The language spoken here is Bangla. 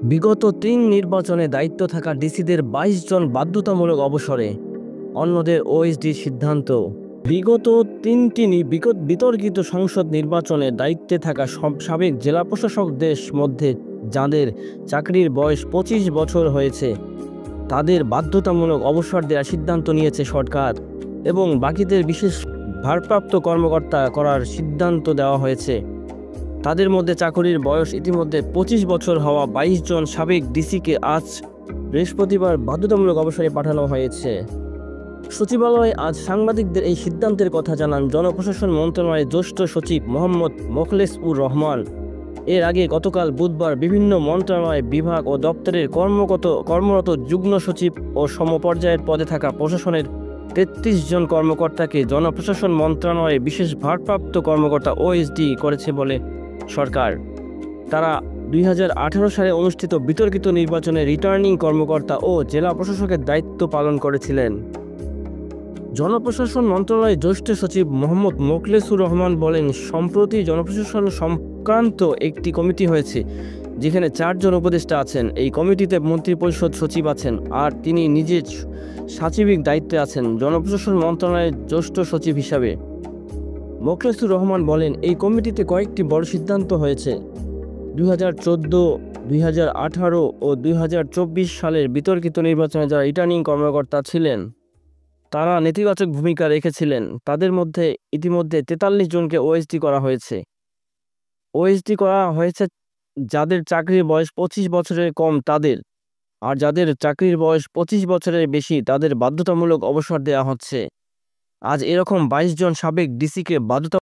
বিগত ৩ নির্বাচনে দায়িত্ব থাকা ডিসিদের ২২ জন বাধ্যতামূলক অবসরে, অন্যদের ওএসডি সিদ্ধান্ত। বিগত ৩টি বিতর্কিত সংসদ নির্বাচনে দায়িত্বে থাকা সব সাবেক জেলা প্রশাসকদের মধ্যে যাদের চাকরির বয়স ২৫ বছর হয়েছে তাদের বাধ্যতামূলক অবসর দেওয়ার সিদ্ধান্ত নিয়েছে সরকার এবং বাকিদের বিশেষ ভারপ্রাপ্ত কর্মকর্তা করার সিদ্ধান্ত দেওয়া হয়েছে। তাদের মধ্যে চাকরির বয়স ইতিমধ্যে ২৫ বছর হওয়া ২২ জন সাবেক ডিসিকে আজ বৃহস্পতিবার বাধ্যতামূলক অবসরে পাঠানো হয়েছে। সচিবালয়ে আজ সাংবাদিকদের এই সিদ্ধান্তের কথা জানান জনপ্রশাসন মন্ত্রণালয়ের জ্যেষ্ঠ সচিব মোহাম্মদ মোখলেস-উর রহমান। এর আগে গতকাল বুধবার বিভিন্ন মন্ত্রণালয়, বিভাগ ও দপ্তরের কর্মরত যুগ্ম সচিব ও সমপর্যায়ের পদে থাকা প্রশাসনের ৩৩ জন কর্মকর্তাকে জনপ্রশাসন মন্ত্রণালয়ে বিশেষ ভারপ্রাপ্ত কর্মকর্তা ওএসডি করেছে বলে সরকার। তারা ২০১৮ সালে অনুষ্ঠিত বিতর্কিত নির্বাচনে রিটার্নিং কর্মকর্তা ও জেলা প্রশাসকের দায়িত্ব পালন করেছিলেন। জনপ্রশাসন মন্ত্রণালয়ের জ্যেষ্ঠ সচিব মোহাম্মদ মোখলেস-উর রহমান বলেন, সম্প্রতি জনপ্রশাসন সংক্রান্ত একটি কমিটি হয়েছে যেখানে ৪ জন উপদেষ্টা আছেন। এই কমিটিতে মন্ত্রিপরিষদ সচিব আছেন আর তিনি নিজে সচিবিক দায়িত্বে আছেন জনপ্রশাসন মন্ত্রণালয়ের জ্যেষ্ঠ সচিব হিসাবে। মোখলেস-উর রহমান বলেন, এই কমিটিতে কয়েকটি বড় সিদ্ধান্ত হয়েছে। ২০১৪, ২০১৮ ও ২০২৪ সালের বিতর্কিত নির্বাচনে যারা রিটার্নিং কর্মকর্তা ছিলেন তারা নেতিবাচক ভূমিকা রেখেছিলেন। তাদের মধ্যে ইতিমধ্যে ৪৩ জনকে ওএসডি করা হয়েছে। ওএসডি করা হয়েছে যাদের চাকরির বয়স ২৫ বছরের কম তাদের, আর যাদের চাকরির বয়স ২৫ বছরের বেশি তাদের বাধ্যতামূলক অবসর দেওয়া হচ্ছে। আজ এরকম ২২ জন সাবেক ডিসিকে বাধ্যতা